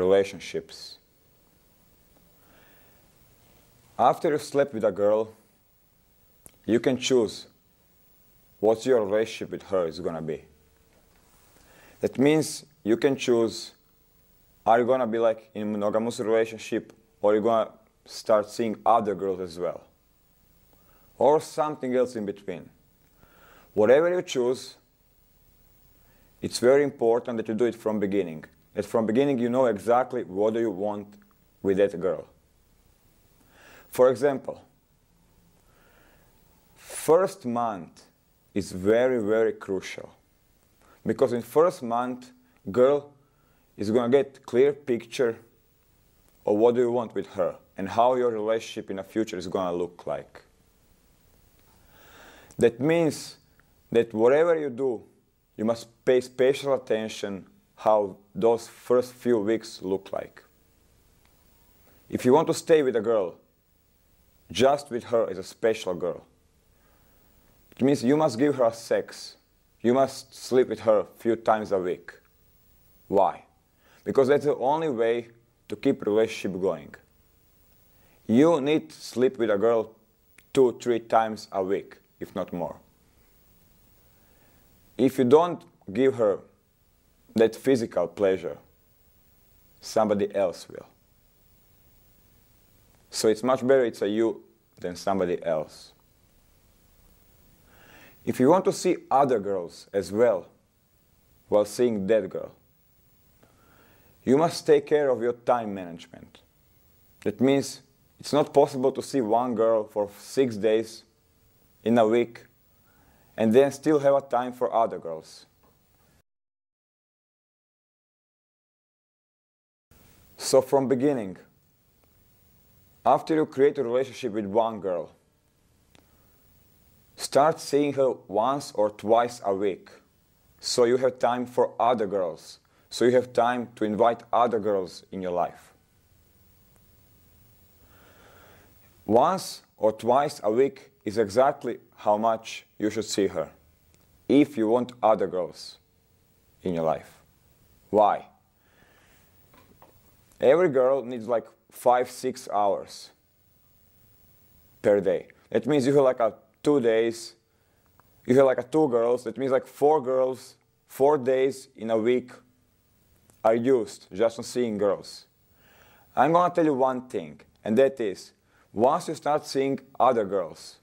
relationships. After you slept with a girl, you can choose what your relationship with her is going to be. That means you can choose, are you going to be like in a monogamous relationship, or are you going to start seeing other girls as well? Or something else in between. Whatever you choose, it's very important that you do it from beginning. That from beginning you know exactly what do you want with that girl. For example, first month is very, very crucial. Because in first month, girl is going to get clear picture of what do you want with her and how your relationship in the future is going to look like. That means that whatever you do, you must pay special attention how those first few weeks look like. If you want to stay with a girl, just with her as a special girl, it means you must give her sex. You must sleep with her a few times a week. Why? Because that's the only way to keep relationship going. You need to sleep with a girl 2-3 times a week, if not more. If you don't give her that physical pleasure, somebody else will. So it's much better it's a you than somebody else. If you want to see other girls as well while seeing that girl, you must take care of your time management. That means it's not possible to see one girl for 6 days in a week and then still have a time for other girls. So from beginning, after you create a relationship with one girl, start seeing her once or twice a week, so you have time for other girls, so you have time to invite other girls in your life. Once or twice a week is exactly how much you should see her, if you want other girls in your life. Why? Every girl needs like 5-6 hours per day. That means you have like 2 days, you have like 2 girls, that means like 4 girls, 4 days in a week are used just on seeing girls. I'm going to tell you one thing, and that is, once you start seeing other girls,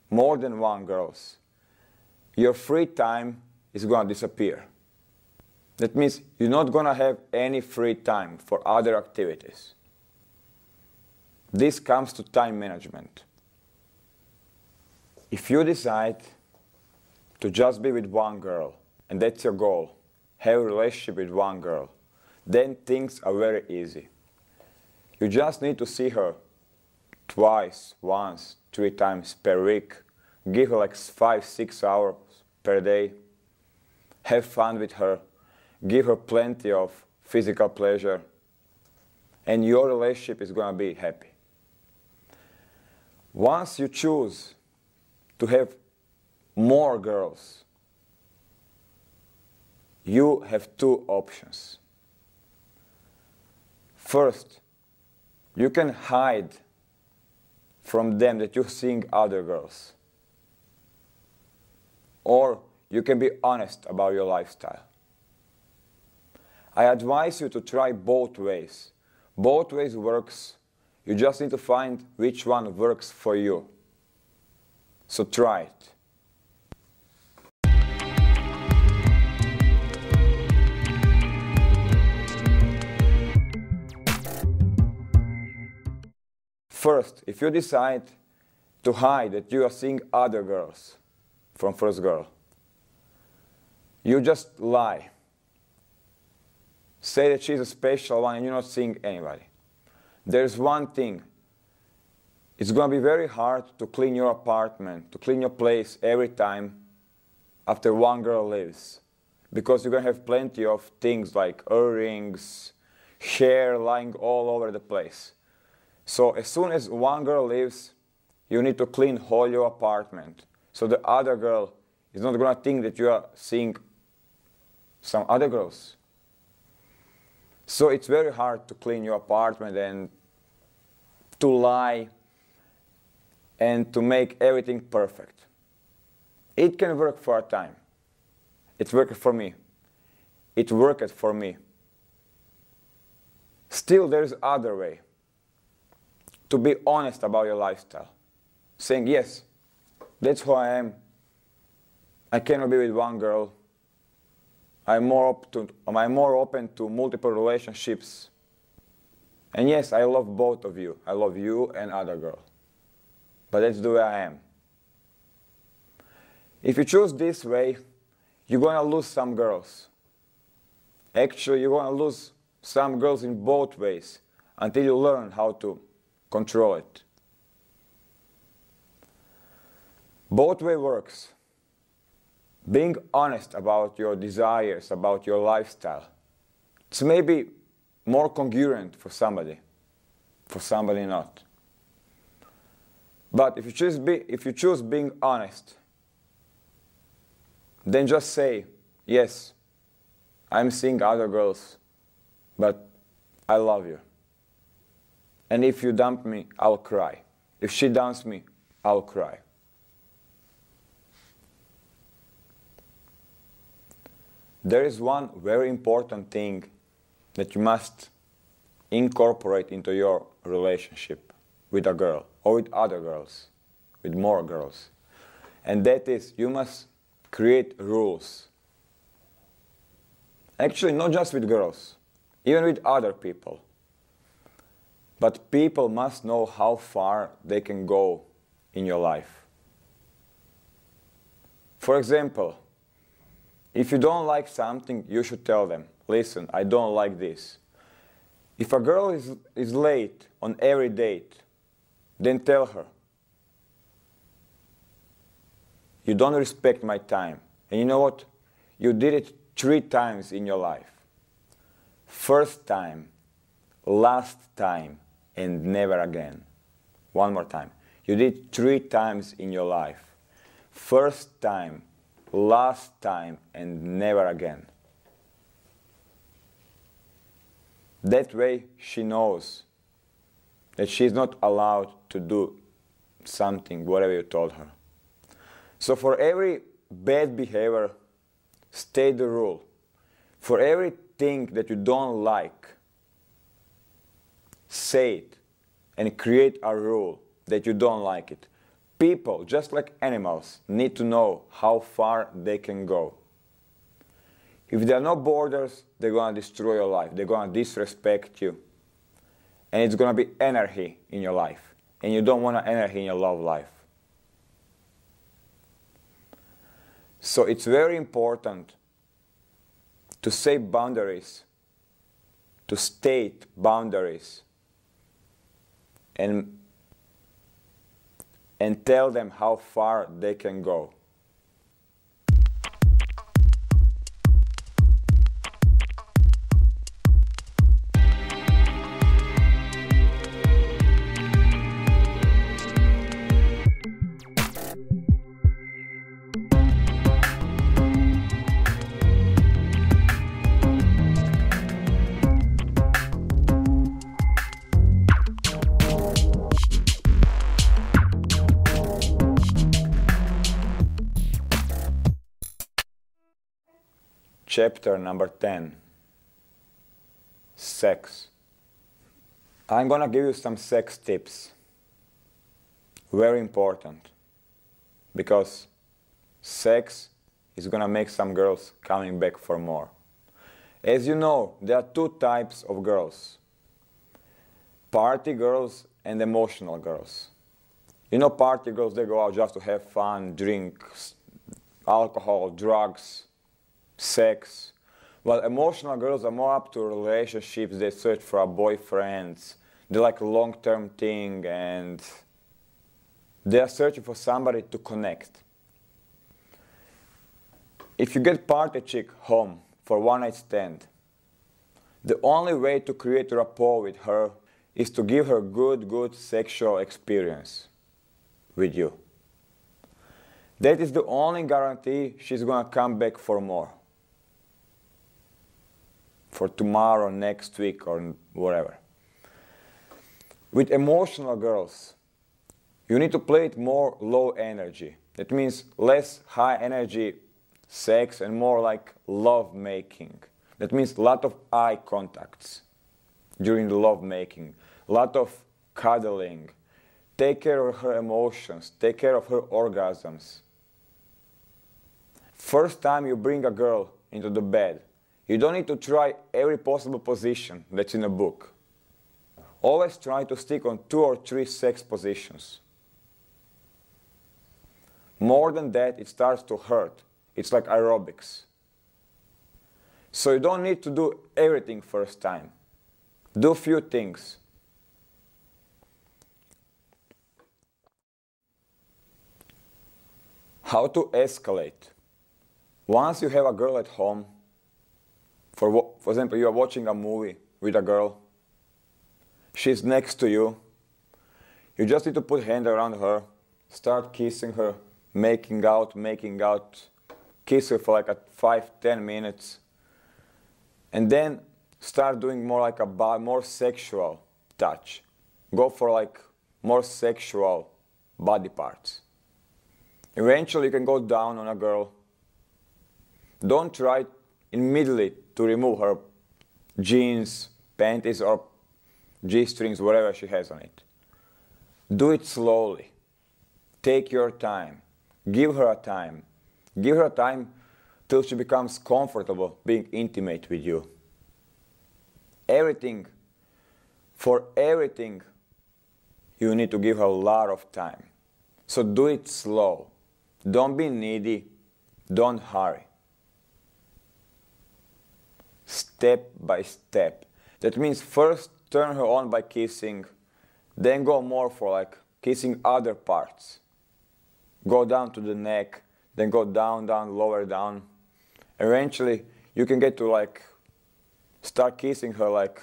more than one girls, your free time is going to disappear. That means you're not going to have any free time for other activities. This comes to time management. If you decide to just be with one girl, and that's your goal, have a relationship with one girl, then things are very easy. You just need to see her twice, once, 3 times per week, give her like 5-6 hours per day, have fun with her, give her plenty of physical pleasure, and your relationship is going to be happy. Once you choose to have more girls, you have 2 options. First, you can hide from them that you're seeing other girls. Or you can be honest about your lifestyle. I advise you to try both ways. Both ways works. You just need to find which one works for you. So try it. First, if you decide to hide that you are seeing other girls from first girl, you just lie. Say that she's a special one and you're not seeing anybody. There's one thing. It's going to be very hard to clean your apartment, to clean your place every time after one girl leaves. Because you're going to have plenty of things like earrings, hair lying all over the place. So as soon as one girl leaves, you need to clean whole your apartment. So the other girl is not going to think that you are seeing some other girls. So it's very hard to clean your apartment and to lie and to make everything perfect. It can work for a time. It worked for me. It worked for me. Still, there's other way. To be honest about your lifestyle. Saying, yes, that's who I am. I cannot be with one girl. I'm more open to multiple relationships. And yes, I love both of you. I love you and other girl. But that's the way I am. If you choose this way, you're going to lose some girls. Actually, you're going to lose some girls in both ways until you learn how to control it. Both way works. Being honest about your desires, about your lifestyle. It's maybe more congruent for somebody not. But if you choose being honest, then just say, yes, I'm seeing other girls, but I love you. And if you dump me, I'll cry. If she dumps me, I'll cry. There is one very important thing that you must incorporate into your relationship with a girl or with other girls, with more girls. And that is, you must create rules. Actually, not just with girls, even with other people. But people must know how far they can go in your life. For example, if you don't like something, you should tell them, listen, I don't like this. If a girl is late on every date, then tell her, you don't respect my time. And you know what? You did it 3 times in your life. First time, last time, and never again. One more time. You did 3 times in your life. First time, last time, and never again. That way she knows that she's not allowed to do something, whatever you told her. So for every bad behavior, state the rule. For everything that you don't like, say it and create a rule that you don't like it. People, just like animals, need to know how far they can go. If there are no borders, they're going to destroy your life. They're going to disrespect you. And it's going to be anarchy in your life. And you don't want anarchy in your love life. So it's very important to set boundaries, to state boundaries, and tell them how far they can go. Chapter number 10, sex. I'm gonna give you some sex tips. Very important. Because sex is gonna make some girls coming back for more. As you know, there are 2 types of girls. Party girls and emotional girls. You know, party girls, they go out just to have fun, drink, alcohol, drugs, sex. Well, emotional girls are more up to relationships. They search for a boyfriend. They like a long-term thing, and they are searching for somebody to connect. If you get party chick home for one-night stand, the only way to create rapport with her is to give her good sexual experience with you. That is the only guarantee she's gonna come back for more. for tomorrow, next week, or whatever. With emotional girls, you need to play it more low energy. That means less high energy sex and more like love making. That means a lot of eye contacts during the love making, a lot of cuddling. Take care of her emotions, take care of her orgasms. First time you bring a girl into the bed, you don't need to try every possible position that's in a book. Always try to stick on 2 or 3 sex positions. More than that, it starts to hurt. It's like aerobics. So you don't need to do everything first time. Do few things. How to escalate. Once you have a girl at home, for example, you are watching a movie with a girl, she's next to you, you just need to put hand around her, start kissing her, making out, kiss her for like 5-10 minutes, and then start doing more like a more sexual touch. Go for like more sexual body parts. Eventually you can go down on a girl. Don't try immediately to remove her jeans, panties, or G-strings, whatever she has on it. Do it slowly. Take your time. Give her a time. Give her a time till she becomes comfortable being intimate with you. For everything, you need to give her a lot of time. So do it slow. Don't be needy. Don't hurry. Step by step. That means first turn her on by kissing, then go more for like kissing other parts. Go down to the neck, then go down, lower down. Eventually, you can get to like start kissing her like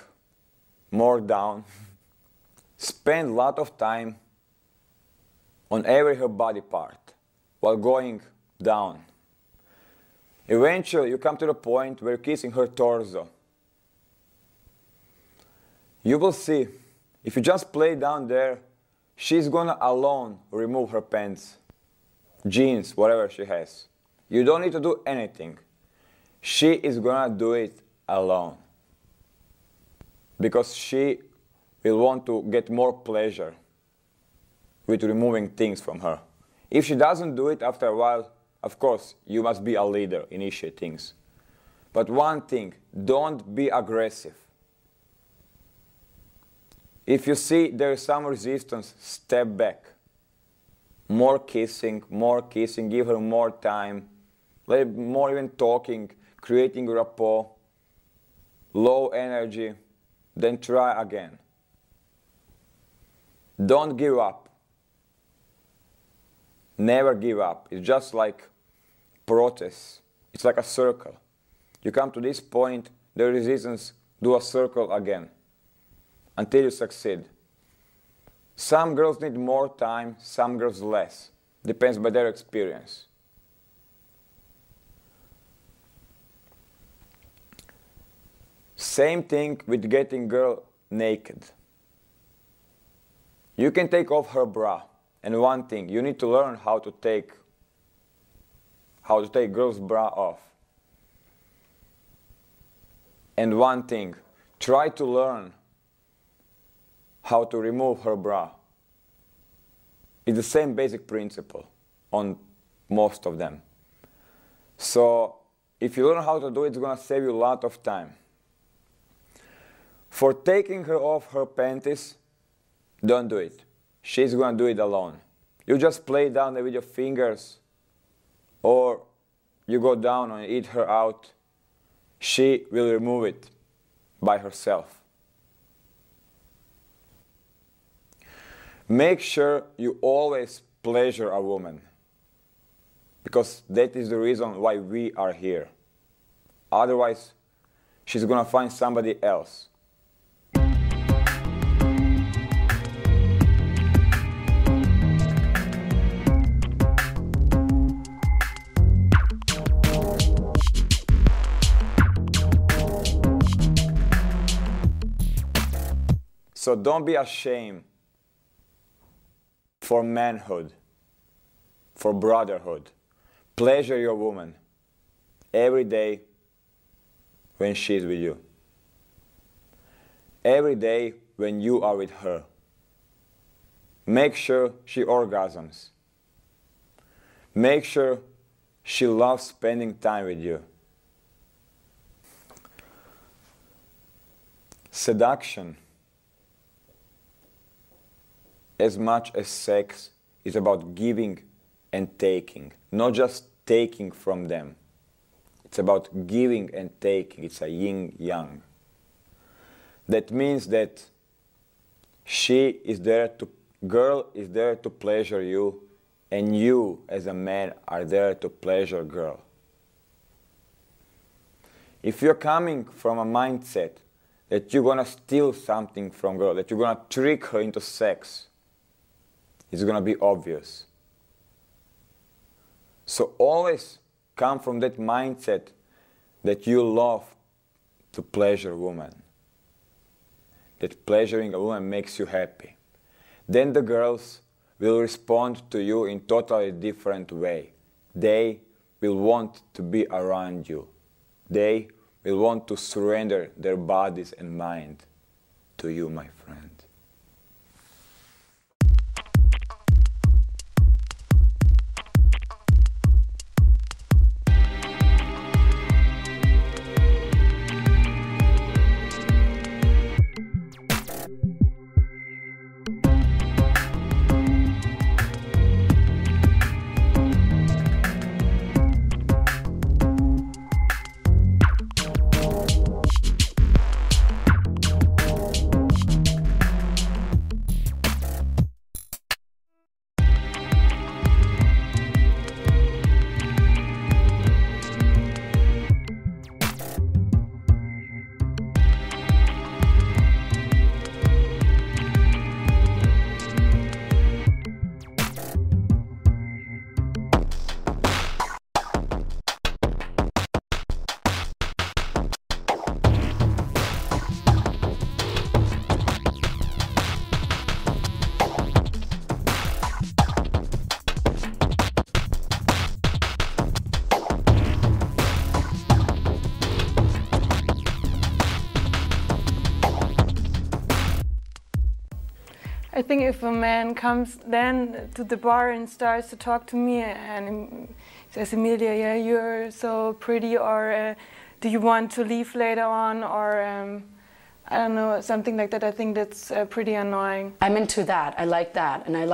more down. Spend a lot of time on every her body part while going down. Eventually, you come to the point where you're kissing her torso. You will see, if you just play down there, she's gonna alone remove her pants, jeans, whatever she has. You don't need to do anything. She is gonna do it alone. Because she will want to get more pleasure with removing things from her. If she doesn't do it after a while, of course, you must be a leader, initiate things. But one thing, don't be aggressive. If you see there is some resistance, step back. More kissing, give her more time, more even talking, creating rapport, low energy, then try again. Don't give up. Never give up. It's just like protest. It's like a circle. You come to this point, the resistance, do a circle again until you succeed. Some girls need more time, some girls less. Depends by their experience. Same thing with getting girl naked. You can take off her bra. And one thing, you need to learn how to take girl's bra off. And one thing, try to learn how to remove her bra. It's the same basic principle on most of them. So if you learn how to do it, it's going to save you a lot of time. For taking her off her panties, don't do it. She's going to do it alone. You just play down there with your fingers, or you go down and eat her out. She will remove it by herself. Make sure you always pleasure a woman, because that is the reason why we are here. Otherwise, she's going to find somebody else. So don't be ashamed for manhood, for brotherhood. Pleasure your woman every day when she's with you. Every day when you are with her. Make sure she orgasms. Make sure she loves spending time with you. Seduction, as much as sex, is about giving and taking, not just taking from them. It's about giving and taking. It's a yin-yang. That means that girl is there to pleasure you, and you as a man are there to pleasure girl. If you're coming from a mindset that you're gonna steal something from girl, that you're gonna trick her into sex, it's gonna be obvious. So always come from that mindset that you love to pleasure a woman. That pleasuring a woman makes you happy. Then the girls will respond to you in totally different way. They will want to be around you. They will want to surrender their bodies and mind to you, my friend. I think if a man comes then to the bar and starts to talk to me and says, Emilia, yeah, you're so pretty, or do you want to leave later on, or I don't know, something like that, I think that's pretty annoying. I'm into that. I like that, and I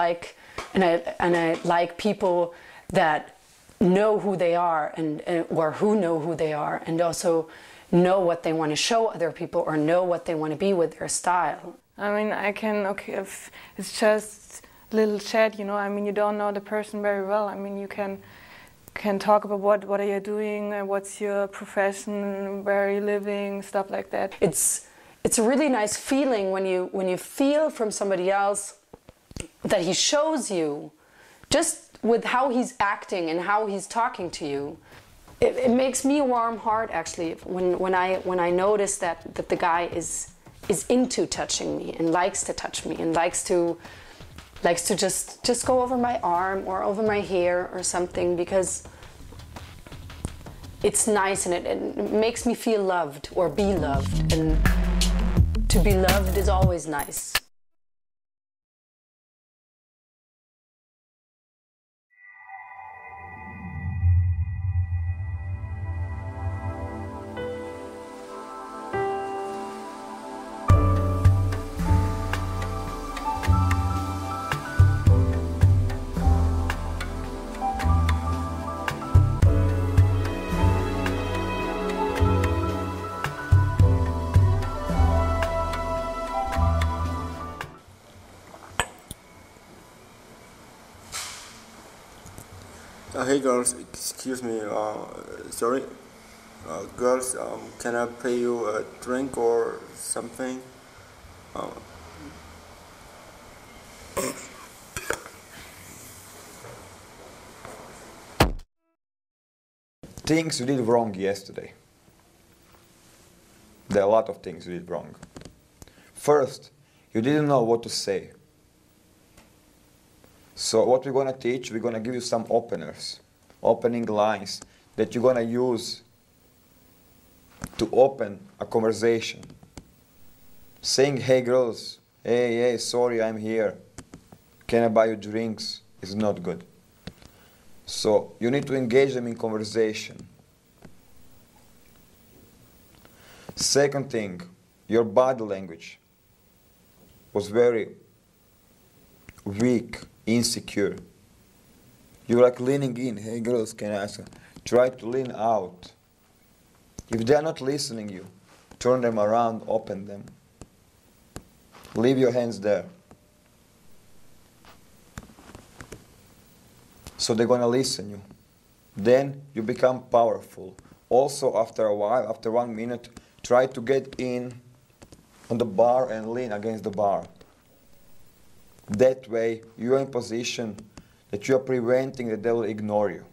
like people that know who they are or who know who they are, and also know what they want to show other people or know what they want to be with their style. I mean, I can, okay, if it's just a little chat, you know, I mean, you don't know the person very well. I mean, you can talk about what are you doing, what's your profession, where are you living, stuff like that. It's a really nice feeling when you feel from somebody else that he shows you, just with how he's acting and how he's talking to you. It makes me a warm heart, actually, when I notice that the guy is into touching me and likes to touch me and likes to just go over my arm or over my hair or something, because it's nice and it makes me feel loved or be loved, and to be loved is always nice. Hey girls, excuse me, sorry. Girls, can I pay you a drink or something? Things you did wrong yesterday. There are a lot of things you did wrong. First, You didn't know what to say. So what we're going to teach, we're going to give you some openers, opening lines that you're going to use to open a conversation. Saying, hey girls, hey, sorry, I'm here. Can I buy you drinks? Is not good. So you need to engage them in conversation. Second thing, your body language was very weak, insecure. You're like leaning in. Hey girls, can I ask you? Try to lean out. If they're not listening you, turn them around, open them. Leave your hands there. So they're gonna listen you. Then you become powerful. Also after a while, after 1 minute, try to get in on the bar and lean against the bar. That way you are in position that you are preventing that they will ignore you.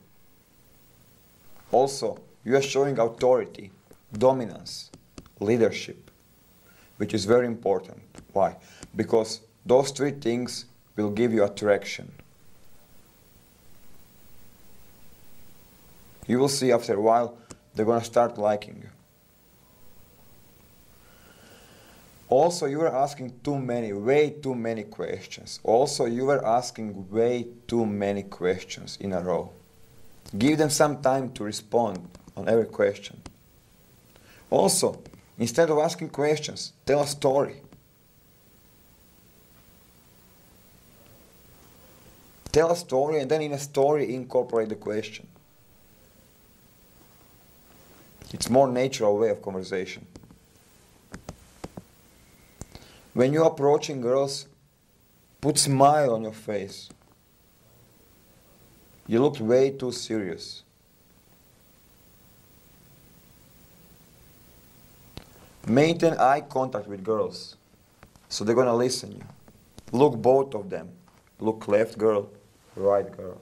Also, you are showing authority, dominance, leadership, which is very important. Why? Because those three things will give you attraction. You will see after a while they're going to start liking you. Also, you are asking way too many questions. Also, you are asking way too many questions in a row. Give them some time to respond on every question. Also, instead of asking questions, tell a story. Tell a story and then in a story incorporate the question. It's more natural way of conversation. When you're approaching girls, put smile on your face. You look way too serious. Maintain eye contact with girls, so they're gonna listen you. Look both of them. Look left girl, right girl.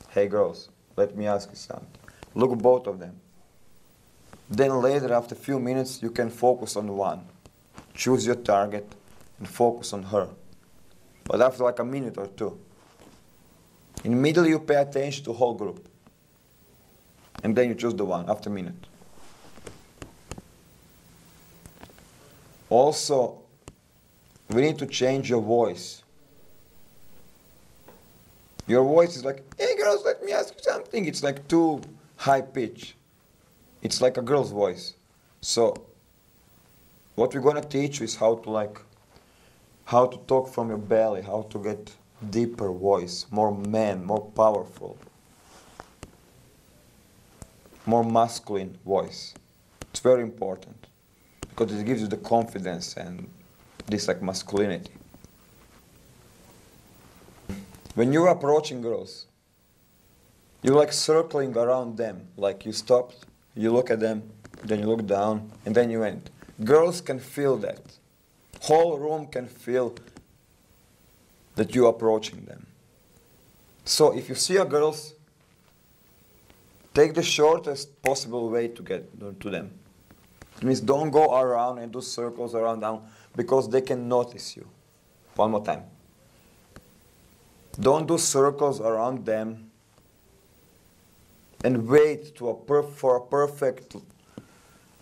Hey girls, let me ask you something. Look both of them. Then later, after a few minutes, you can focus on one. Choose your target and focus on her. But after like a minute or two. In the middle, you pay attention to the whole group. And then you choose the one after a minute. Also, we need to change your voice. Your voice is like, hey girls, let me ask you something. It's like too high pitch. It's like a girl's voice. So what we're gonna teach you is how to talk from your belly, how to get deeper voice, more man, more powerful, more masculine voice. It's very important because it gives you the confidence and this like masculinity. When you're approaching girls, you're like circling around them, like you stopped, you look at them, then you look down, and then you end. Girls can feel that. Whole room can feel that you're approaching them. So if you see a girls, take the shortest possible way to get to them. It means don't go around and do circles around down because they can notice you. One more time. Don't do circles around them and wait for a perfect,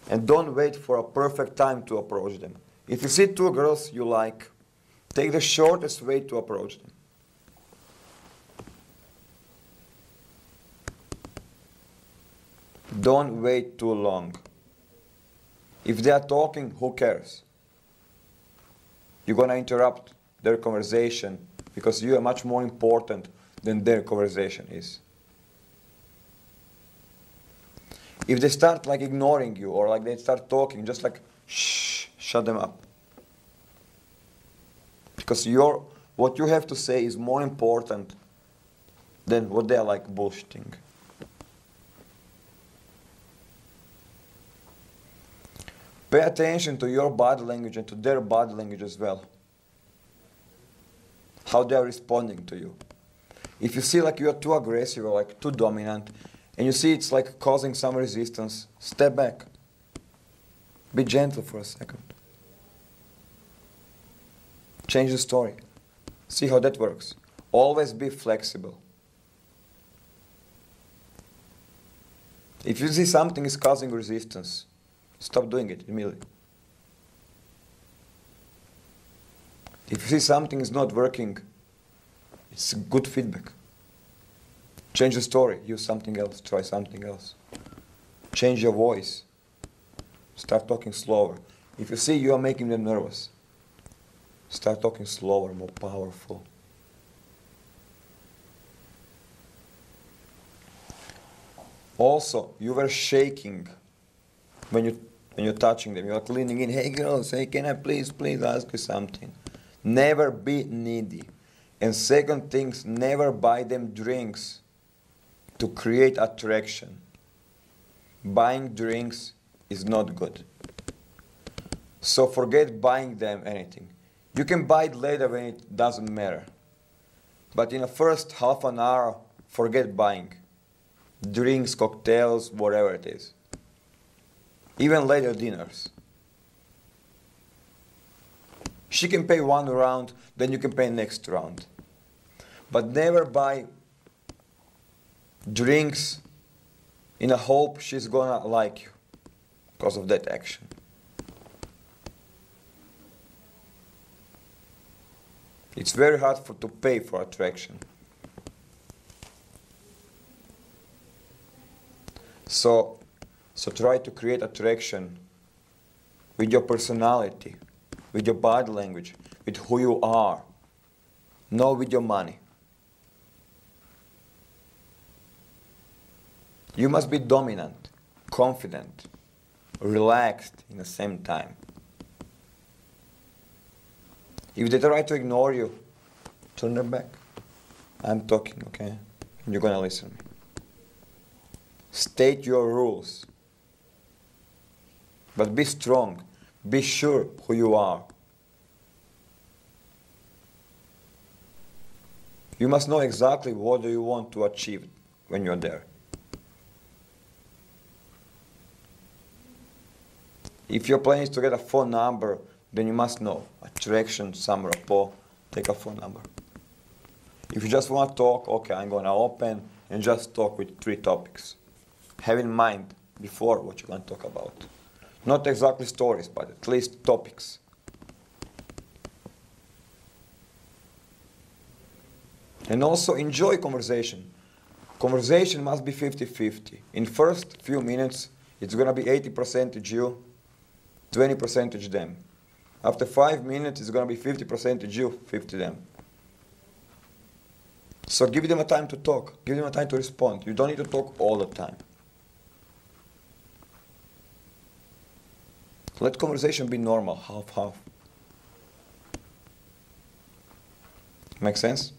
and don't wait for a perfect time to approach them. If you see two girls you like, take the shortest way to approach them. Don't wait too long. If they are talking, who cares? You're going to interrupt their conversation because you are much more important than their conversation is. If they start like ignoring you or like they start talking, just like shh, shut them up. Because what you have to say is more important than what they are like bullshitting. Pay attention to your body language and to their body language as well. How they are responding to you. If you see like you are too aggressive or like too dominant, and you see it's like causing some resistance, step back. Be gentle for a second. Change the story. See how that works. Always be flexible. If you see something is causing resistance, stop doing it immediately. If you see something is not working, it's good feedback. Change the story, use something else, try something else. Change your voice. Start talking slower. If you see you are making them nervous, start talking slower, more powerful. Also, you were shaking when you're touching them. You're leaning in, hey girls, hey, can I please ask you something? Never be needy. And second things, never buy them drinks to create attraction. Buying drinks is not good. So forget buying them anything. You can buy it later when it doesn't matter. But in the first half an hour, forget buying. Drinks, cocktails, whatever it is. Even later dinners. She can pay one round, then you can pay next round. But never buy drinks in a hope she's gonna like you because of that action. It's very hard to pay for attraction. So try to create attraction with your personality, with your body language, with who you are, not with your money. You must be dominant, confident, relaxed in the same time. If they try to ignore you, turn them back. I'm talking, okay? And you're gonna listen to me. State your rules. But be strong. Be sure who you are. You must know exactly what do you want to achieve when you're there. If your plan is to get a phone number, then you must know attraction, some rapport, take a phone number. If you just want to talk, okay, I'm going to open and just talk with 3 topics. Have in mind before what you're going to talk about. Not exactly stories, but at least topics. And also enjoy conversation. Conversation must be 50-50. In first few minutes, it's going to be 80% you, 20% them. After 5 minutes, it's going to be 50% you, 50 them. So give them a time to talk. Give them a time to respond. You don't need to talk all the time. Let conversation be normal, half-half. Make sense?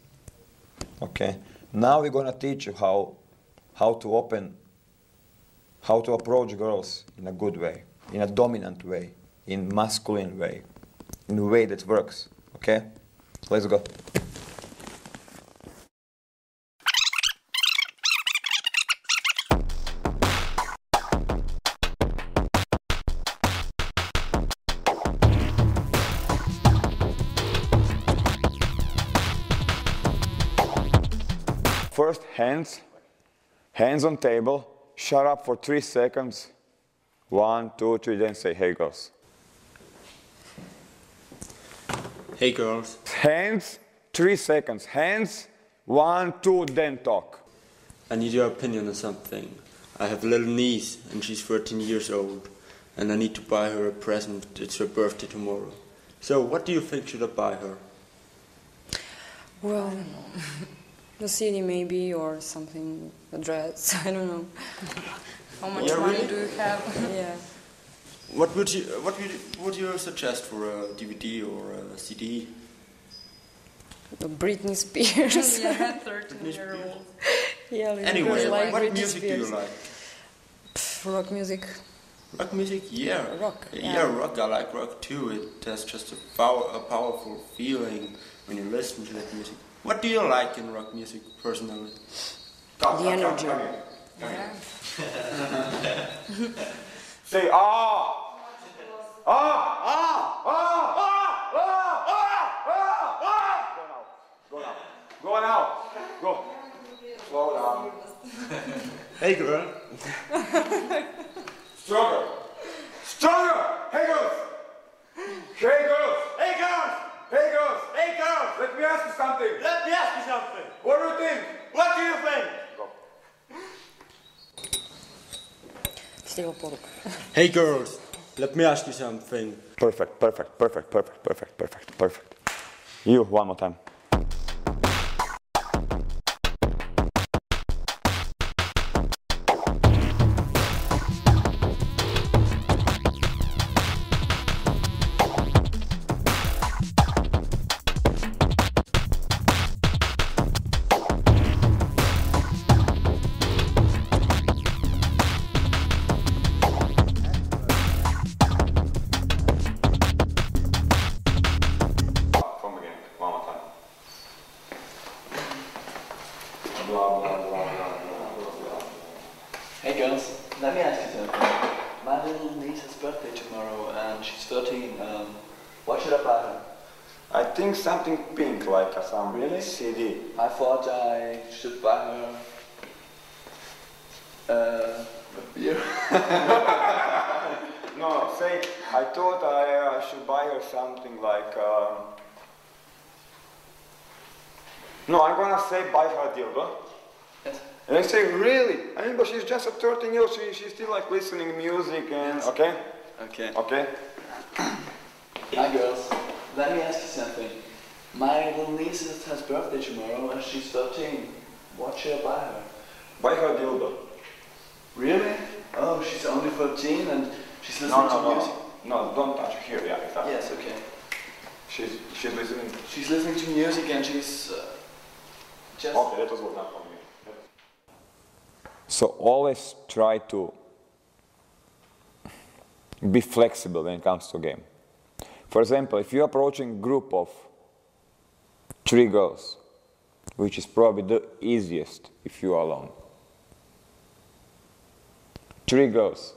Okay. Now we're going to teach you how to approach girls in a good way, in a dominant way, in masculine way, in a way that works. Okay? Let's go. First, hands on table, shut up for 3 seconds. 1, 2, 3, then say, hey girls. Hey girls. Hands, 3 seconds. Hands, 1, 2, then talk. I need your opinion on something. I have a little niece and she's 13 years old and I need to buy her a present. It's her birthday tomorrow. So what do you think should I buy her? Well, the CD maybe, or something, a dress, I don't know. How much money do you have? Yeah. What would you suggest for a DVD or a CD? Britney Spears. Yeah, 13-year-old. Yeah, anyway, like what Britney music Spears. do you like? Rock music. Rock music? Yeah. Rock. Yeah, rock. I like rock too. It has just a powerful feeling when you listen to that music. What do you like in rock music, personally? The energy. Yeah. Say, ah! Ah! Ah! Ah! Ah! Ah! Ah! Go. Slow down. Hey girl. Stronger. Stronger. Hey girls. Hey girls. Hey girls. Hey girls. Hey girls. Let me ask you something. Let me ask you something. What do you think? What do you think? Go. Still poruka. Hey girls. Let me ask you something. Perfect, perfect, perfect, perfect, perfect, perfect, perfect. You, one more time. From beginning, one more time. Blah, blah, blah, blah, blah, blah. Hey girls, let me ask you something. My little niece's birthday tomorrow and she's 13. What should I buy her? I think something pink, like some Really? CD. I thought I should buy her a beer. No, say, I thought I should buy her something like, no, I'm gonna say buy her a dildo. Yes. And I say, really? I mean, but she's just a 13 years old, she's still like listening music and, okay? Okay. Okay? Hi girls, let me ask you something. My little niece has birthday tomorrow and she's 13. What should I buy her? Buy her a dildo. Really? Oh, she's only 13 and she's listening No, to no, music. no. No, don't touch her here, yeah, exactly. Yes, okay. She's listening. She's listening to music and she's just... Okay, that was good enough for me. So always try to be flexible when it comes to game. For example, if you're approaching a group of 3 girls, which is probably the easiest if you're alone. 3 girls.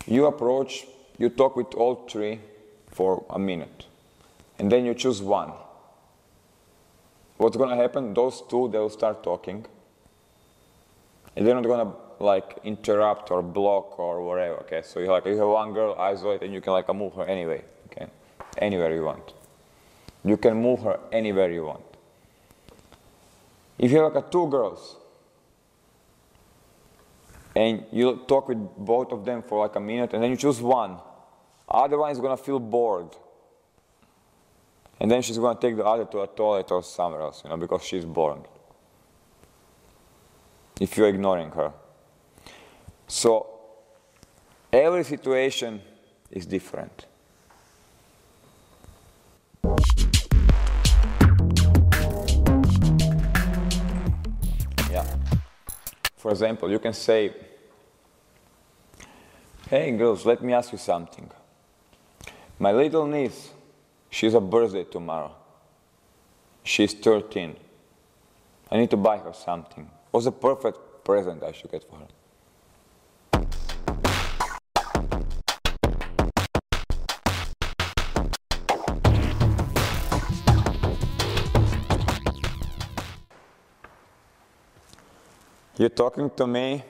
You approach, you talk with all 3 for a minute, and then you choose one. What's gonna happen? Those 2, they will start talking, and they're not gonna like interrupt or block or whatever. Okay, so you have one girl isolate, and you can like move her anyway. Okay, anywhere you want. You can move her anywhere you want. If you have like 2 girls, and you talk with both of them for like a minute, and then you choose one, otherwise is gonna feel bored. And then she's gonna take the other to a toilet or somewhere else, you know, because she's bored. If you're ignoring her. So every situation is different. Yeah. For example, you can say, hey girls, let me ask you something. My little niece, she's a birthday tomorrow. She's 13. I need to buy her something. What's the perfect present I should get for her? You talking to me?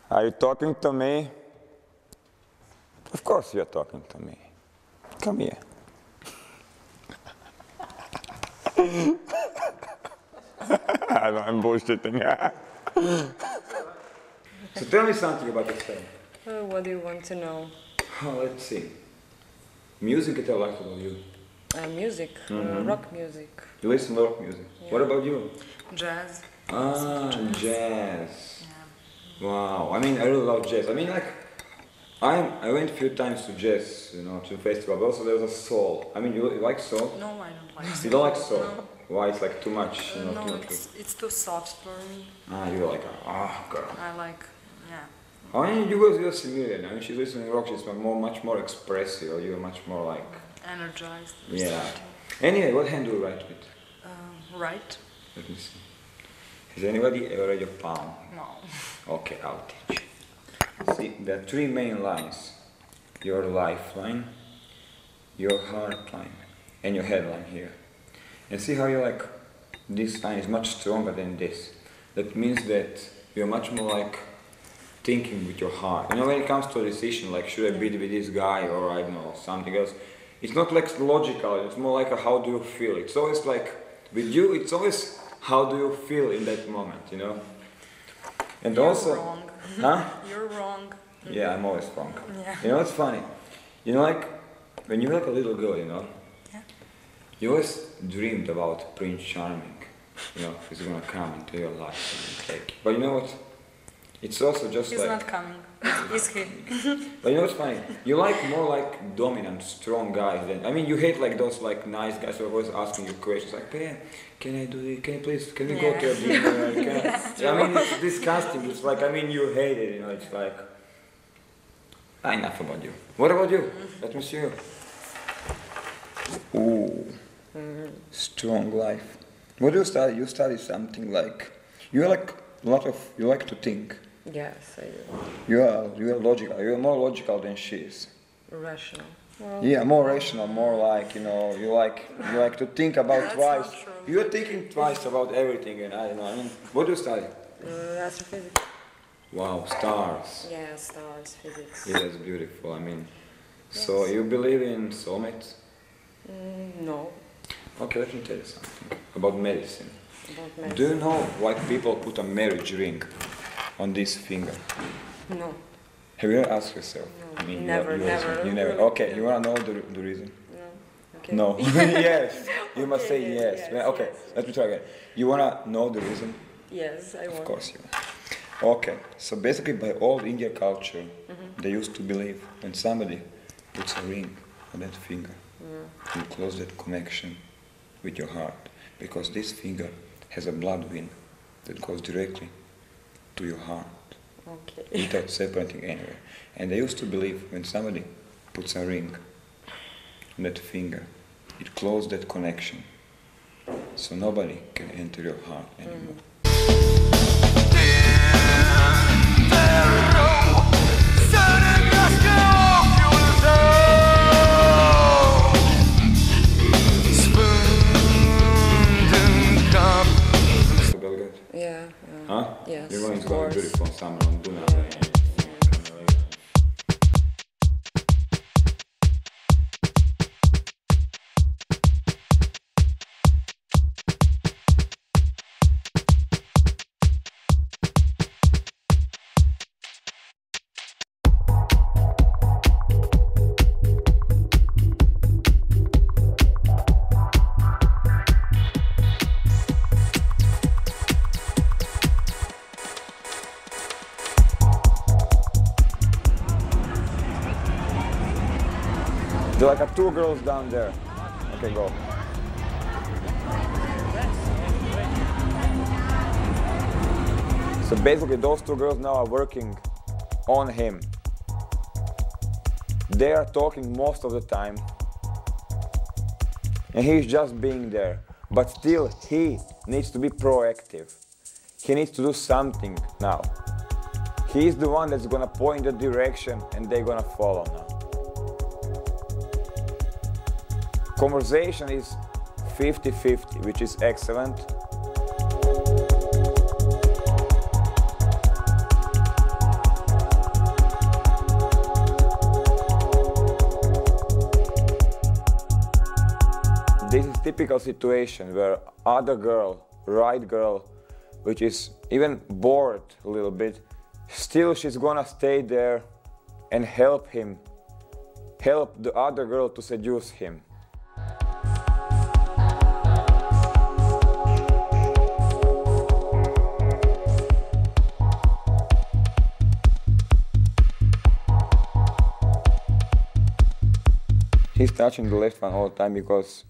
Are you talking to me? Of course you're talking to me. Come here. I'm bullshitting. So tell me something about yourself. What do you want to know? Oh, let's see. Music that I like about you. Music, rock music. You listen to rock music. Yeah. What about you? Jazz. Ah, jazz. Wow. I mean, I really love jazz. I mean, like, I went a few times to jazz, you know, to festival, but also there's a soul. I mean, you like soul? No, I don't like soul. You don't like soul? No. Why? It's like too much, you know? No, too much. it's too soft for me. Ah, you're like, ah, girl. I like, yeah. I mean, you guys are similar. I mean, she's listening to rock, she's much more expressive, or you're much more like... Energized. or Yeah. something. Anyway, what hand do you write with? Right? Let me see. Has anybody ever read your palm? No. Okay, I'll teach you. See, there are 3 main lines. Your lifeline, your heart line, and your headline here. And see how you like, this sign is much stronger than this. That means that you're much more like thinking with your heart. You know, when it comes to a decision, like should I be with this guy or I don't know, something else, it's not like logical, it's more like a how do you feel. It's always like, with you, it's always how do you feel in that moment, you know? And You're also, wrong. huh? You're wrong. Yeah, I'm always wrong. Yeah. You know what's funny? You know, like, when you're like a little girl, you know, Yeah. you always dreamed about Prince Charming, you know, he's gonna come into your life and take you. But you know what? It's also just He's like... not coming. Is he? But you know what's funny? You like more like dominant, strong guys than... I mean, you hate like those like nice guys who are always asking you questions like, "Hey, can I do it? Can I please, can we go to a dinner? I mean, it's disgusting. It's like, I mean, you hate it, you know, it's like... Enough about you. What about you? Let me see you. Ooh, strong life. What do you study? You study something like... You like a lot of... You like to think. Yes, I do. You are logical. You are more logical than she is. Rational. Yeah, more rational, more like, you know, you like to think about That's twice. not true. You're thinking twice about everything, and I don't know. I mean, what do you study? Astrophysics. Wow, stars. Yeah, stars, physics. Yeah, that's beautiful. I mean, so you believe in soulmates? No. Okay, let me tell you something about medicine. About medicine. Do you know why people put a marriage ring on this finger? No. Have you ever asked yourself? No. I mean, Never, you never. You never. Okay, you wanna know the reason? No. Okay. No. Yes. You must say Okay, yes. yes, Okay. yes. Let me try again. You wanna know the reason? Yes, I want. Of course you. Okay. So basically, by old Indian culture, they used to believe when somebody puts a ring on that finger, you close that connection with your heart, because this finger has a blood vein that goes directly to your heart Okay. without separating anywhere. And they used to believe when somebody puts a ring on that finger, it closes that connection, so nobody can enter your heart anymore. Belgrade? Yeah. Huh? Yes, You're going of to course. beautiful summer on Dunav. There are like two girls down there. Okay, go. So basically those two girls now are working on him. They are talking most of the time. And he's just being there. But still, he needs to be proactive. He needs to do something now. He's the one that's gonna point the direction and they're gonna follow now. Conversation is 50-50, which is excellent. This is typical situation where other girl, right girl, which is even bored a little bit, still she's gonna stay there and help him, help the other girl to seduce him. He's touching the left one all the time because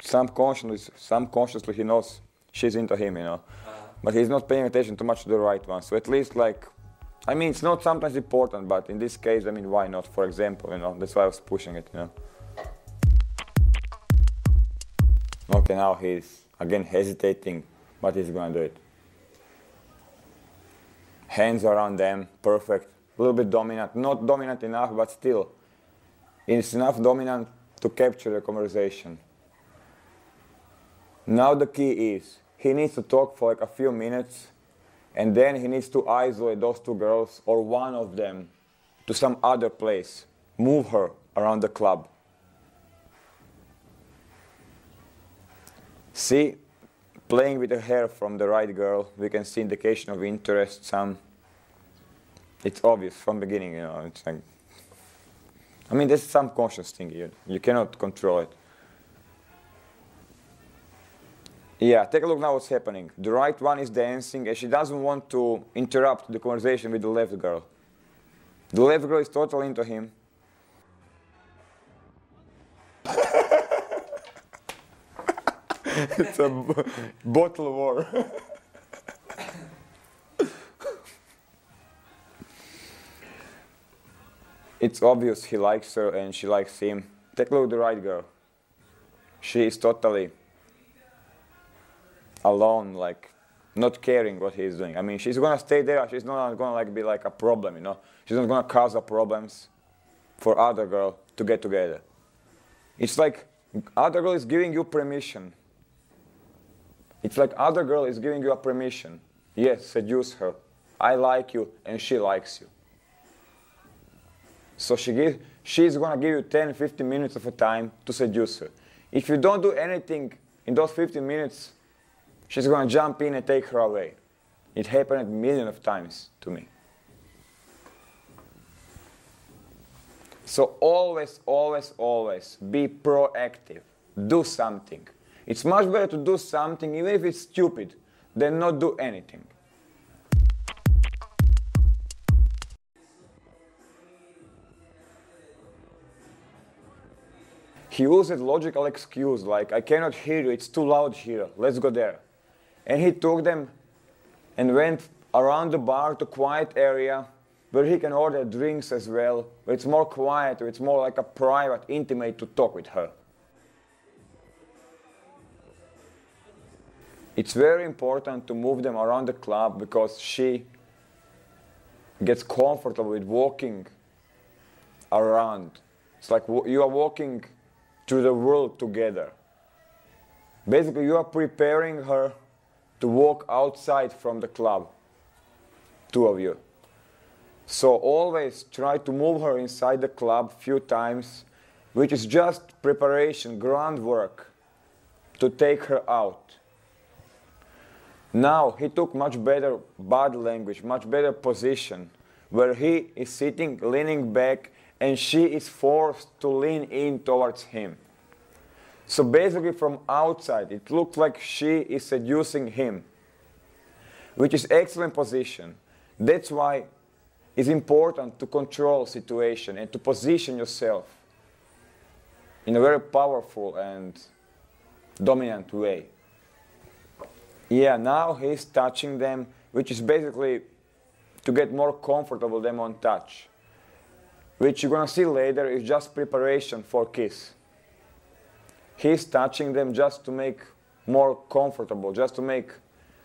subconsciously he knows she's into him, you know. But he's not paying attention too much to the right one. So at least like, I mean, it's not sometimes important, but in this case, I mean, why not? For example, you know, that's why I was pushing it, you know. Okay, now he's again hesitating, but he's gonna do it. Hands around them, perfect. A little bit dominant, not dominant enough, but still. It's enough dominant to capture the conversation. Now the key is, he needs to talk for like a few minutes, and then he needs to isolate those two girls, or one of them, to some other place. Move her around the club. See, playing with the hair from the right girl, we can see indication of interest, some. It's obvious from the beginning, you know, it's like, I mean, there's some conscious thing, you cannot control it. Yeah, take a look now what's happening. The right one is dancing, and she doesn't want to interrupt the conversation with the left girl. The left girl is totally into him. It's a bottle war. It's obvious he likes her and she likes him. Take a look at the right girl. She is totally alone, like not caring what he's doing. I mean, she's gonna stay there. She's not gonna like be like a problem, you know. She's not gonna cause a problems for other girl to get together. It's like other girl is giving you permission. It's like other girl is giving you a permission. Yes, seduce her. I like you and she likes you. So she's gonna give you 10, 15 minutes of a time to seduce her. If you don't do anything in those 15 minutes, she's gonna jump in and take her away. It happened a million of times to me. So always, always, always be proactive. Do something. It's much better to do something, even if it's stupid, than not do anything. He used a logical excuse like, I cannot hear you, it's too loud here, let's go there. And he took them and went around the bar to a quiet area where he can order drinks as well, where it's more quiet, where it's more like a private, intimate to talk with her. It's very important to move them around the club because she gets comfortable with walking around. It's like you are walking through the world together. Basically, you are preparing her to walk outside from the club, two of you. So always try to move her inside the club a few times, which is just preparation, groundwork to take her out. Now he took much better body language, much better position, where he is sitting, leaning back, and she is forced to lean in towards him. So basically from outside, it looks like she is seducing him, which is excellent position. That's why it's important to control situation and to position yourself in a very powerful and dominant way. Yeah, now he's touching them, which is basically to get more comfortable them on touch. Which you're gonna see later is just preparation for kiss. He's touching them just to make more comfortable, just to make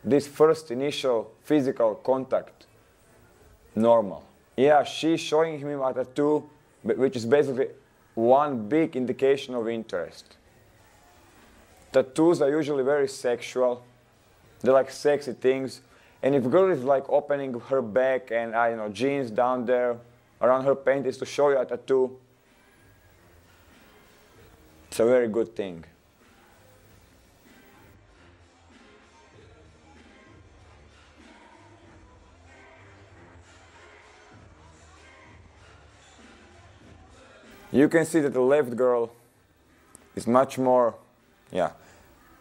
this first initial physical contact normal. Yeah, she's showing him a tattoo, which is basically one big indication of interest. Tattoos are usually very sexual. They're like sexy things. And if a girl is like opening her back and jeans down there around her panties to show you a tattoo, it's a very good thing. You can see that the left girl is much more,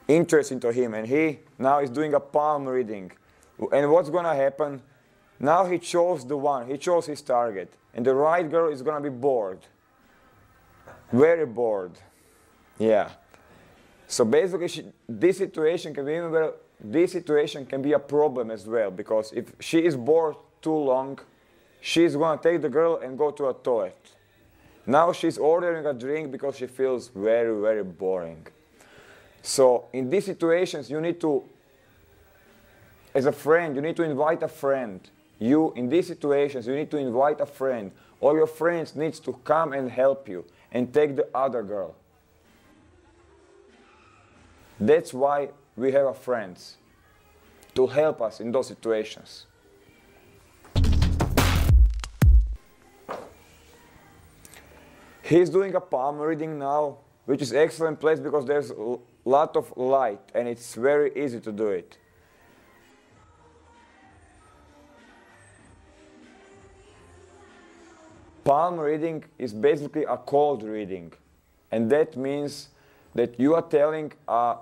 interested to him, and he now is doing a palm reading. And what's gonna happen? Now he chose the one, he chose his target, and the right girl is gonna be bored, very bored. Yeah. So basically, this situation can be a problem as well, because if she is bored too long, she's gonna take the girl and go to a toilet. Now she's ordering a drink because she feels very, very boring. So in these situations, you need to, as a friend, you need to invite a friend. In these situations, you need to invite a friend. All your friends need to come and help you and take the other girl. That's why we have friends, to help us in those situations. He's doing a palm reading now, which is excellent place because there's a lot of light and it's very easy to do it. Palm reading is basically a cold reading, and that means that you are telling a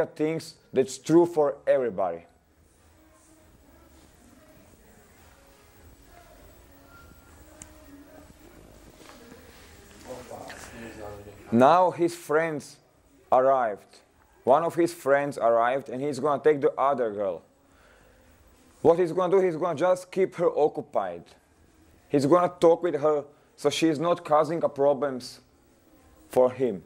things that's true for everybody. Now his friends arrived. One of his friends arrived and he's going to take the other girl. What he's going to do, he's going to just keep her occupied. He's going to talk with her so she's not causing problems for him.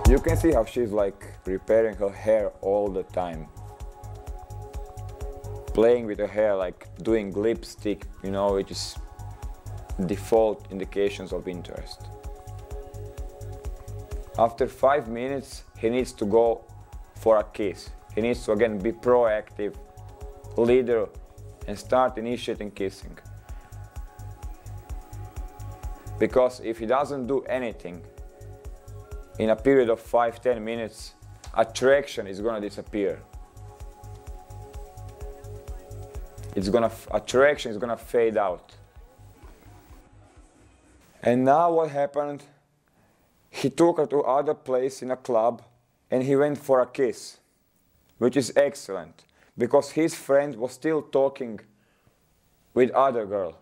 You can see how she's like preparing her hair all the time. Playing with her hair, like doing lipstick, you know, which is default indications of interest. After 5 minutes, he needs to go for a kiss. He needs to again be proactive, leader, and start initiating kissing. Because if he doesn't do anything, in a period of 5-10 minutes, attraction is going to disappear. Attraction is going to fade out. And now what happened? He took her to other place in a club and he went for a kiss, which is excellent because his friend was still talking with other girl.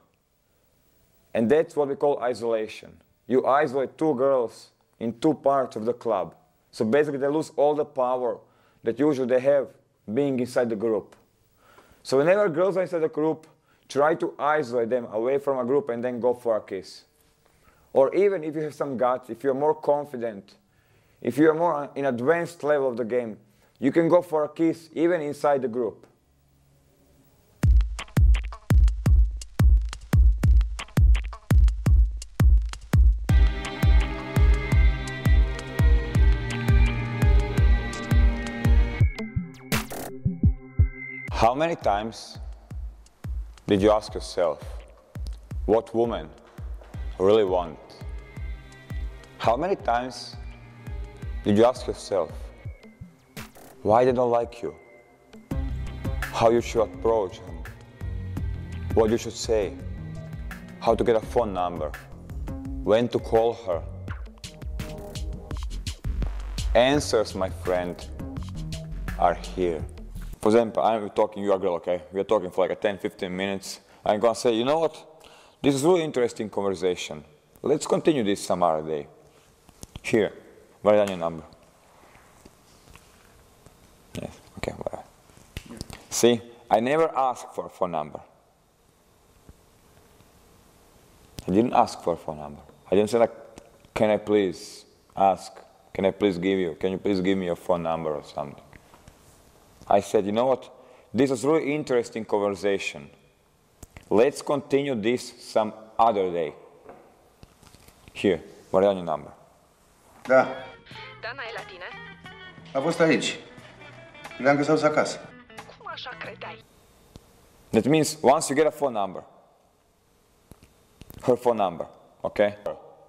And that's what we call isolation. You isolate two girls in two parts of the club. So basically they lose all the power that usually they have being inside the group. So whenever girls are inside the group, try to isolate them away from a group and then go for a kiss. Or even if you have some guts, if you're more confident, if you're more in advanced level of the game, you can go for a kiss even inside the group. How many times did you ask yourself what woman really want? How many times did you ask yourself why they don't like you? How you should approach them? What you should say? How to get a phone number? When to call her? Answers, my friend, are here. For example, I'm talking, you are a girl, okay? We're talking for like 10-15 minutes. I'm gonna say, you know what? This is a really interesting conversation. Let's continue this some other day. Here, write down your number. Yes, okay, whatever. See, I never asked for a phone number. I didn't ask for a phone number. I didn't say like, can I please ask? Can I please give you? Can you please give me your phone number or something? I said, you know what, this is a really interesting conversation. Let's continue this some other day. Here, write down your number. Da, Dana e la tine? a fost aici. Leancă s-a dus acasă. Cum așa credeai? That means once you get a phone number, her phone number, okay?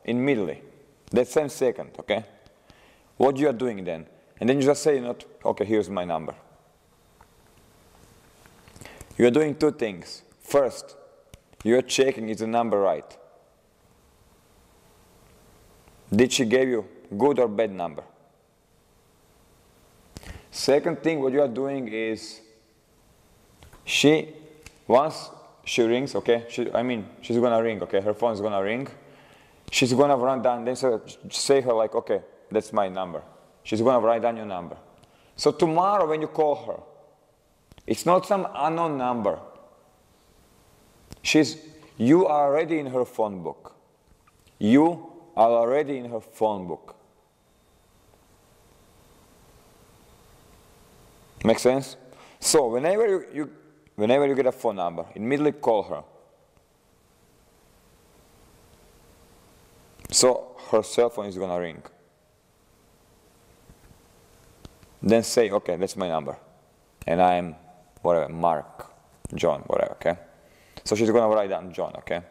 Immediately, that same second, okay? What you are doing then? And then you just say, you know, okay, here's my number. You are doing two things. First, you are checking is the number right. Did she give you good or bad number? Second thing, what you are doing is Once she rings, okay, she's gonna ring, okay, her phone's gonna ring. She's gonna run down, then say her like, okay, that's my number. She's gonna write down your number. So tomorrow when you call her, it's not some unknown number. You are already in her phone book. You are already in her phone book. Make sense? So whenever you get a phone number, immediately call her. So her cell phone is gonna ring. Then say, okay, that's my number. And I'm, whatever, Mark, John, whatever, okay? So she's gonna write down John, okay?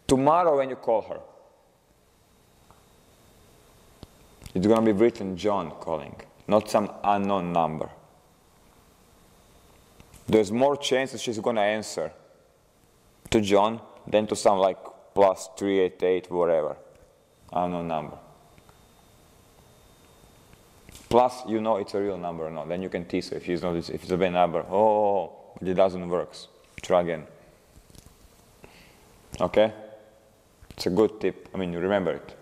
Tomorrow when you call her, it's gonna be written John calling, not some unknown number. There's more chance that she's gonna answer to John than to some like plus 388, whatever, unknown number. Plus, you know it's a real number or not. Then you can tease her if it's a bad number. Oh, it doesn't work. Try again. Okay? It's a good tip. I mean, you remember it.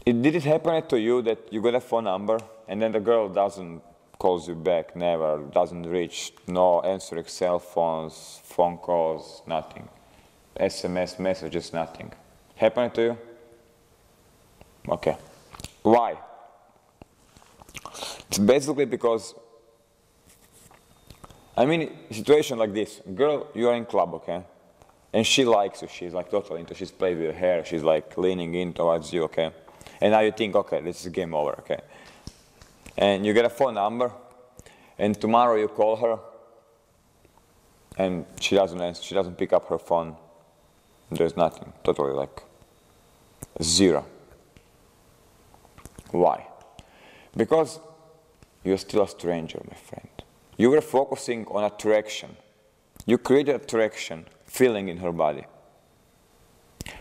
Did it happen to you that you got a phone number and then the girl doesn't calls you back, never, doesn't reach, no answering cell phones, phone calls, nothing. SMS messages, nothing. Happened to you? Okay. Why? It's basically because, situation like this. Girl, you are in club, okay? And she likes you. She's like totally into, she's playing with her hair. She's like leaning in towards you, okay? And now you think, okay, this is game over, okay? And you get a phone number, and tomorrow you call her, and she doesn't answer. She doesn't pick up her phone. There's nothing. Totally like zero. Why? Because you're still a stranger, my friend. You were focusing on attraction. You created attraction, feeling in her body.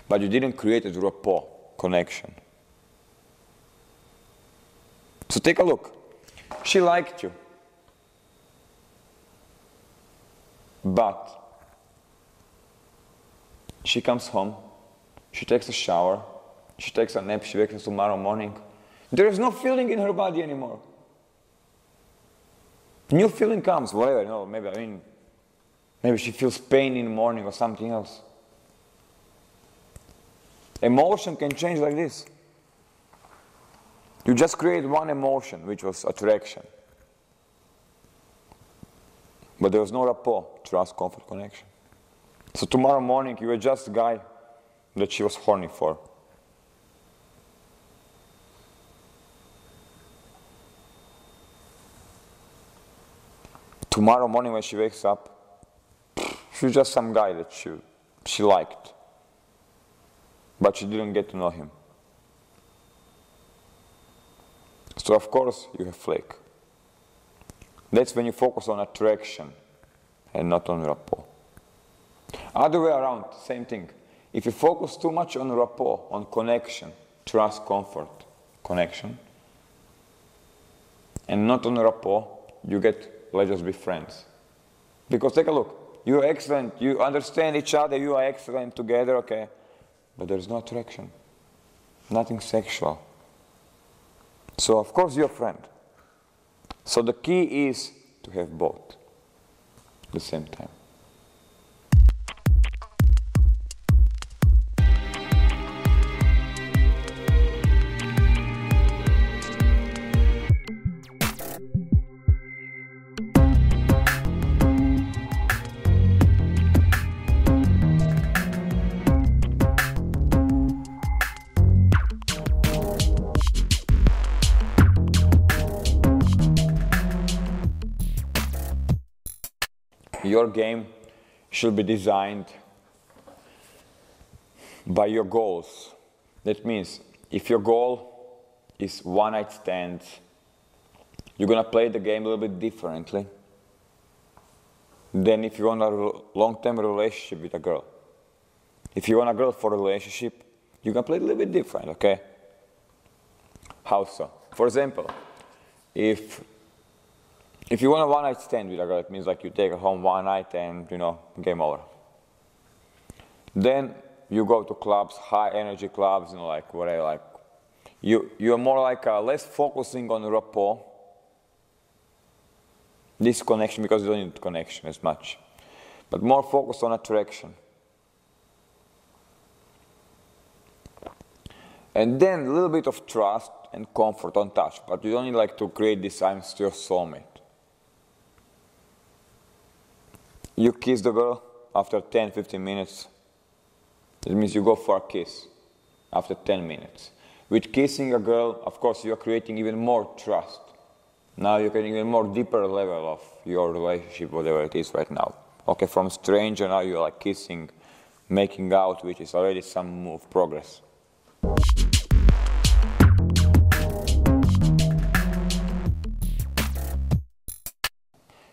But you didn't create a rapport, connection. So take a look. She liked you. But she comes home, she takes a shower, she takes a nap, she wakes up tomorrow morning. There is no feeling in her body anymore. New feeling comes, whatever, maybe she feels pain in the morning or something else. Emotion can change like this. You just create one emotion, which was attraction. But there was no rapport, trust, comfort, connection. So tomorrow morning, you were just a guy that she was horny for. Tomorrow morning when she wakes up, she's just some guy that she liked. But she didn't get to know him. So of course you have flake. That's when you focus on attraction and not on rapport. Other way around, same thing. If you focus too much on rapport, on connection, trust, comfort, connection, and not on rapport, you get, let's just be friends. Because take a look, you're excellent, you understand each other, you are excellent together, okay, but there's no attraction, nothing sexual. So of course you're a friend. So the key is to have both at the same time. Your game should be designed by your goals. That means if your goal is one night stands, you're gonna play the game a little bit differently than if you want a long-term relationship with a girl. If you want a girl for a relationship, you're gonna play a little bit different, okay? How so? For example, if you want a one-night stand with a girl, it means like you take her home one night and, you know, game over. Then you go to clubs, high-energy clubs, you know, like whatever, like you're more like less focusing on rapport, this connection, because you don't need connection as much, but more focused on attraction. And then a little bit of trust and comfort on touch, but you don't need like to create this I'm your soulmate. You kiss the girl after 10-15 minutes. It means you go for a kiss after 10 minutes. With kissing a girl, of course, you are creating even more trust. Now you're getting even more deeper level of your relationship, whatever it is right now. Okay, from stranger, now you're like kissing, making out, which is already some move, progress.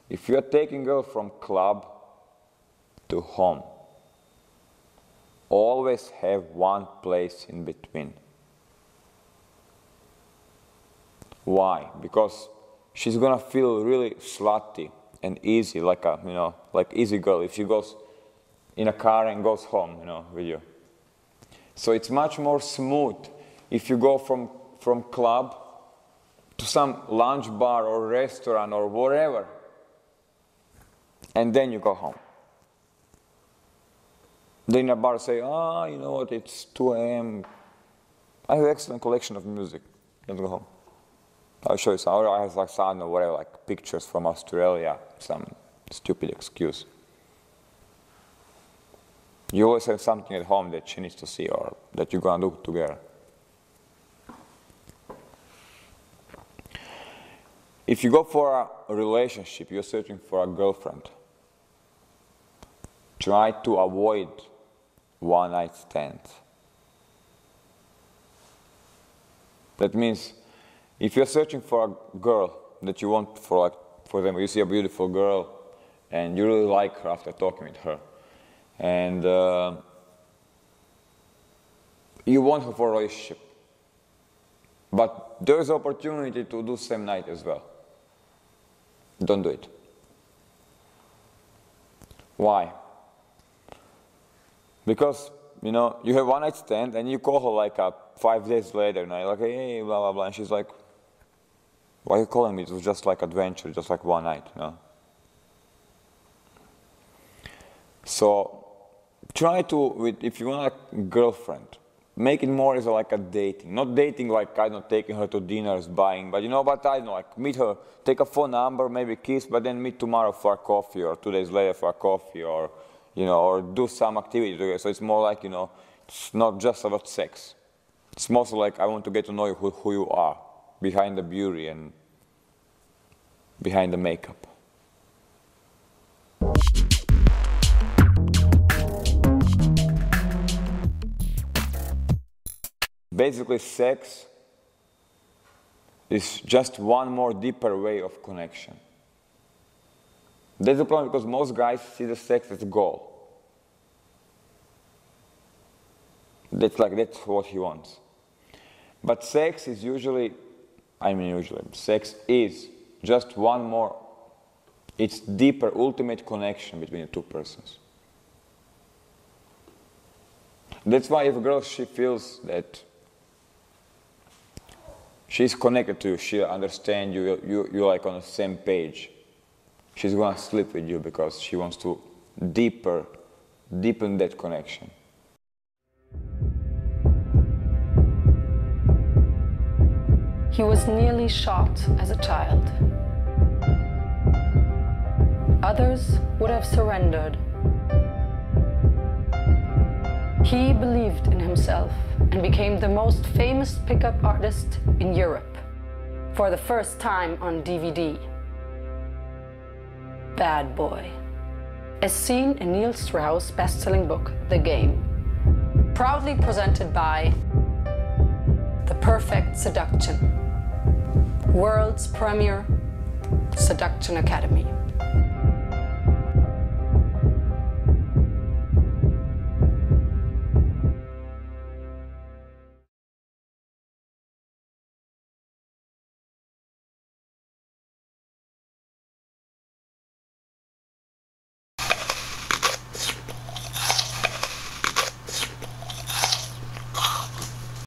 If you're taking a girl from club to home, always have one place in between. Why? Because she's gonna feel really slutty and easy, like a, you know, like easy girl if she goes in a car and goes home, you know, with you. So it's much more smooth if you go from club to some lunch bar or restaurant or whatever, and then you go home. Then in a bar say, ah, you know what, it's 2 a.m. I have an excellent collection of music. Let's go home. I'll show you some. Or I have like some, whatever, like pictures from Australia, some stupid excuse. You always have something at home that she needs to see or that you're gonna do together. If you go for a relationship, you're searching for a girlfriend, try to avoid one-night stands. That means if you're searching for a girl that you want for, like, for example, you see a beautiful girl and you really like her after talking with her, and you want her for a relationship, but there's opportunity to do same night as well. Don't do it. Why? Because, you know, you have one night stand and you call her like 5 days later, and you're like, hey, blah, blah, blah, and she's like, why are you calling me? It was just like adventure, just like one night, you know? So try to, if you want a girlfriend, make it more as like a dating. Not dating like, I don't know, taking her to dinners, buying, but you know, but I don't know, like meet her, take a phone number, maybe kiss, but then meet tomorrow for a coffee or 2 days later for a coffee, or, you know, or do some activity together. So it's more like, you know, it's not just about sex. It's mostly like I want to get to know you, who you are, behind the beauty and behind the makeup. Basically, sex is just one more deeper way of connection. That's the problem, because most guys see the sex as a goal. That's what he wants. But sex is sex is just one more, it's deeper, ultimate connection between the two persons. That's why if a girl, she feels that she's connected to you, she understands you, you're like on the same page, she's gonna sleep with you because she wants to deepen that connection. He was nearly shot as a child. Others would have surrendered. He believed in himself and became the most famous pickup artist in Europe, for the first time on DVD. Bad Boy, as seen in Neil Strauss' best-selling book, The Game. Proudly presented by The Perfect Seduction, world's premier seduction academy.